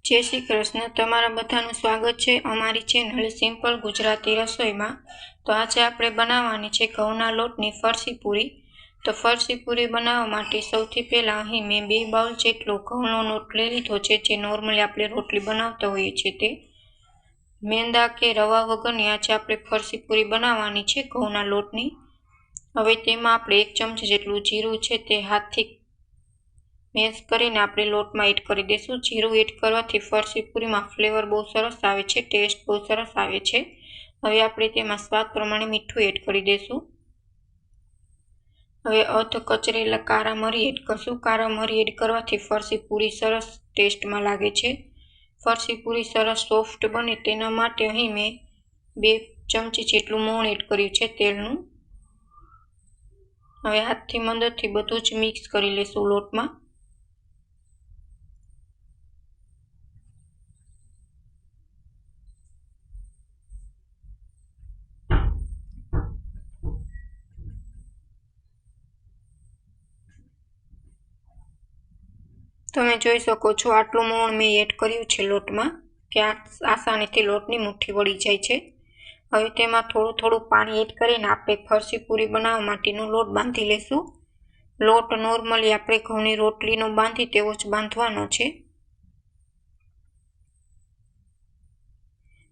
जय श्री कृष्ण। तमारा बधानुं स्वागत है अमारी चेनल सिंपल गुजराती रसोई में। तो आज आपणे बनाववानी छे घऊना लोटनी फरसी पूरी। तो फरसी पूरी बनाववा माटे सौथी पहेला अहीं मैं 2 बाउल जेटलो घऊनो लोट लई लीधो छे, जे नॉर्मली आपणे रोटली बनावता होईए छीए ते। मेंदा के रवा वगरनी आज आपणे फरसी पूरी बनाववानी छे घऊना लोटनी। हवे तेमां आपणे 1 चमची जेटલું जीરું छे ते हाथथी मेश करीने आपणे लोटमां एड करी देशुं। जीरुं एड करवाथी फरसी पूरीमां फ्लेवर बहुत सरस आवे छे, टेस्ट बहुत सरस आवे छे। हवे आपणे तेमां स्वाद प्रमाणे मीठुं एड करी देशुं। हवे अर्ध कचरेला कारा मरी एड करशुं। कारा मरी एड करवाथी फरसी पूरी सरस टेस्टमां लागे छे। फरसी पूरी सरस सॉफ्ट बने तेना माटे अहीं मैं 2 चमची जेटલું मोण एड कर्युं छे तेलनुं। हवे हाथथी मददथी बधुं ज मिक्स करी लेशुं लोटमां। તમે જોઈ શકો છો આટલું મોણ મેં એડ કર્યું છે લોટમાં કે આસાનીથી લોટની મુઠ્ઠી વળી જાય છે। હવે તેમાં થોડું થોડું પાણી એડ કરીને આપણે ફરસી પૂરી બનાવવા માટેનો લોટ બાંધી લેશું। લોટ નોર્મલી આપણે ઘઉંની રોટલીનો બાંધી તેવો જ બાંધવાનો છે।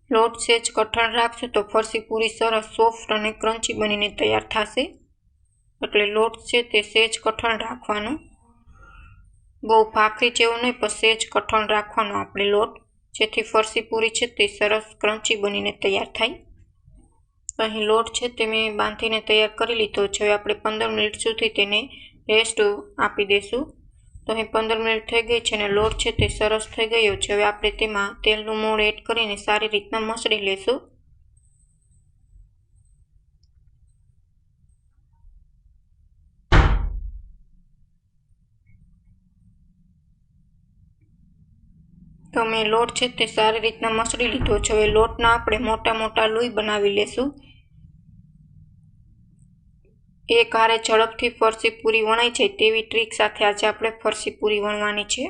લોટ સેજ કઠણ રાખશું તો ફરસી પૂરી સરસ સોફ્ટ અને ક્રન્ચી બનીને તૈયાર થશે। એટલે લોટ છે તે સેજ કઠણ રાખવાનો, બહુ ભાખરી જેવું નહીં પણ સેજ કઠણ રાખવાનો આપણે લોટ, જેથી ફરસી પૂરી છે તે સરસ ક્રન્ચી બનીને તૈયાર થાય। અહીં લોટ છે તે મેં બાંધીને તૈયાર કરી લીધો છે। હવે આપણે 15 મિનિટ સુધી તેને રેસ્ટ આપી દઈશું। તો અહીં 15 મિનિટ થઈ ગઈ છે અને લોટ છે તે સરસ થઈ ગયો છે। હવે આપણે તેમાં તેલનું મોણ એડ કરીને સારી રીતના મસળી લેશું। તો મેં લોટ છે તે સારી રીતના મસળી લીધો છે। હવે લોટના આપણે મોટા મોટા લોઈ બનાવી લેશું। એક હારે ઝડપથી ફરસી પૂરી વણાઈ જાય તેવી ટ્રીક સાથે આજે આપણે ફરસી પૂરી વણવાની છે।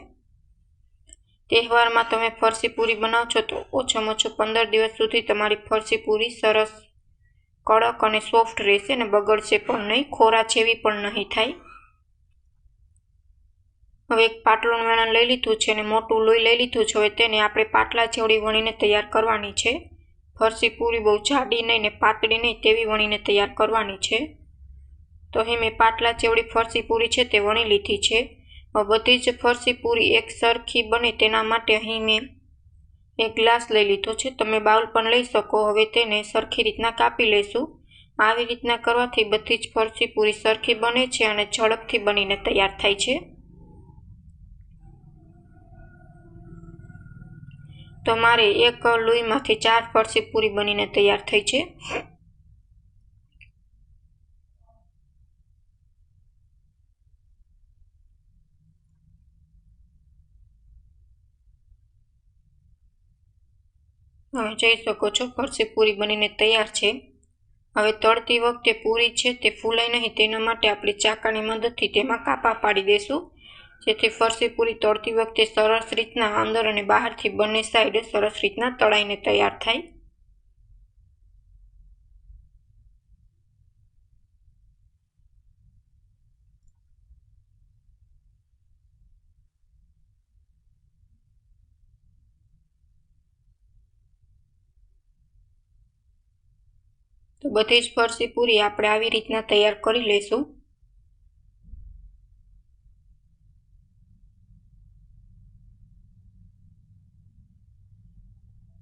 તહેવારમાં તમે ફરસી પૂરી બનાવશો તો ઓછામાં ઓછું 15 દિવસ સુધી તમારી ફરસી પૂરી સરસ કડક અને સોફ્ટ રહેશે અને બગડશે પણ નહીં, ખોરા જેવી પણ નહીં થાય। હવે એક પાટલું વેલણ લઈ લીધું છે અને મોટું લોહી લઈ લીધું છે। હવે તેને આપણે પાટલા જેવડી વણીને તૈયાર કરવાની છે। ફરસી પૂરી બહુ જાડી નહીં ને પાતળી નહીં તેવી વણીને તૈયાર કરવાની છે। તો અહીં મેં પાટલા જેવડી ફરસી પૂરી છે તે વણી લીધી છે। હવે બધી જ ફરસી પૂરી એક સરખી બને તેના માટે અહીં મેં એક ગ્લાસ લઈ લીધો છે, તમે બાઉલ પણ લઈ શકો। હવે તેને સરખી રીતના કાપી લઈશું। આવી રીતના કરવાથી બધી જ ફરસી પૂરી સરખી બને છે અને ઝડપથી બનીને તૈયાર થાય છે। તો મારે એક લોહીમાંથી 4 ફરસી પૂરી બનીને તૈયાર થઈ છે। હવે જોઈ શકો છો ફરસી પૂરી બનીને તૈયાર છે। હવે તળતી વખતે પૂરી છે તે ફૂલાય નહીં તેના માટે આપણે ચાકાની મદદથી તેમાં કાપા પાડી દઈશું, જેથી ફરસી પૂરી તળતી વખતે સરસ રીતના અંદર અને બહારથી બંને સાઈડ સરસ રીતના તળાઈને તૈયાર થાય। તો બધી જ ફરસી પૂરી આપણે આવી રીતના તૈયાર કરી લઈશું।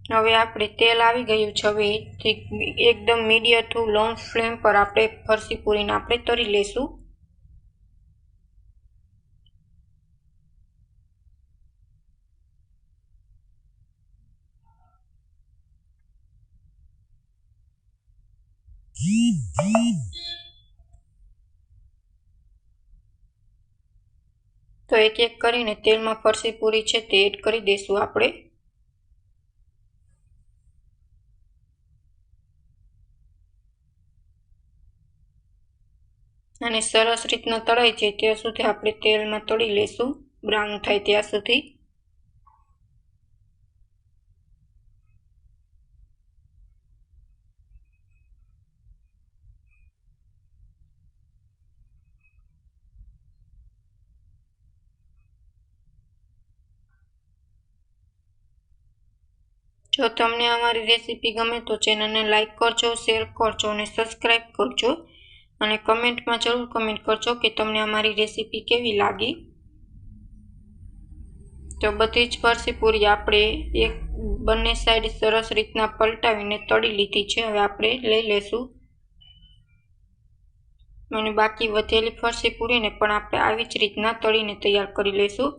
હવે આપણે તેલ આવી ગયું છે। હવે એકદમ મીડિયમ ટુ લો ફ્લેમ પર આપણે ફરસી પૂરીને આપણે તળી લઈશું। તો એક એક કરીને તેલમાં ફરસી પૂરી છે તે એડ કરી દઈશું આપણે। અને સરસ રીતના તળાઈ જાય ત્યાં સુધી આપણે તેલમાં તળી લેશું, બ્રાઉન થાય ત્યાં સુધી। જો તમને અમારી રેસીપી ગમે તો ચેનલને લાઈક કરજો, શેર કરજો અને સબસ્ક્રાઈબ કરજો અને કમેન્ટમાં જરૂર કમેન્ટ કરજો કે તમને અમારી રેસીપી કેવી લાગી। તો બધી જ ફરસી પૂરી આપણે બંને સાઈડ સરસ રીતના પલટાવીને તળી લીધી છે। હવે આપણે લઈ લેશું અને બાકી વધેલી ફરસી પૂરીને પણ આપણે આવી જ રીતના તળીને તૈયાર કરી લઈશું।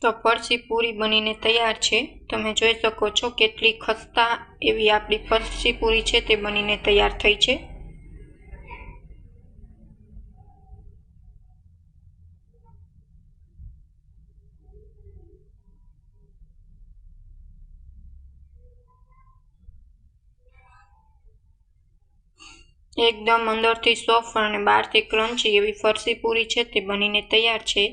તો ફરસી પૂરી બનીને તૈયાર છે। તમે જોઈ શકો છો કેટલી ખસ્તા એવી આપણી ફરસી પૂરી છે તે બનીને તૈયાર થઈ છે। એકદમ અંદરથી સોફ્ટ અને બહારથી ક્રન્ચી એવી ફરસી પૂરી છે તે બનીને તૈયાર છે।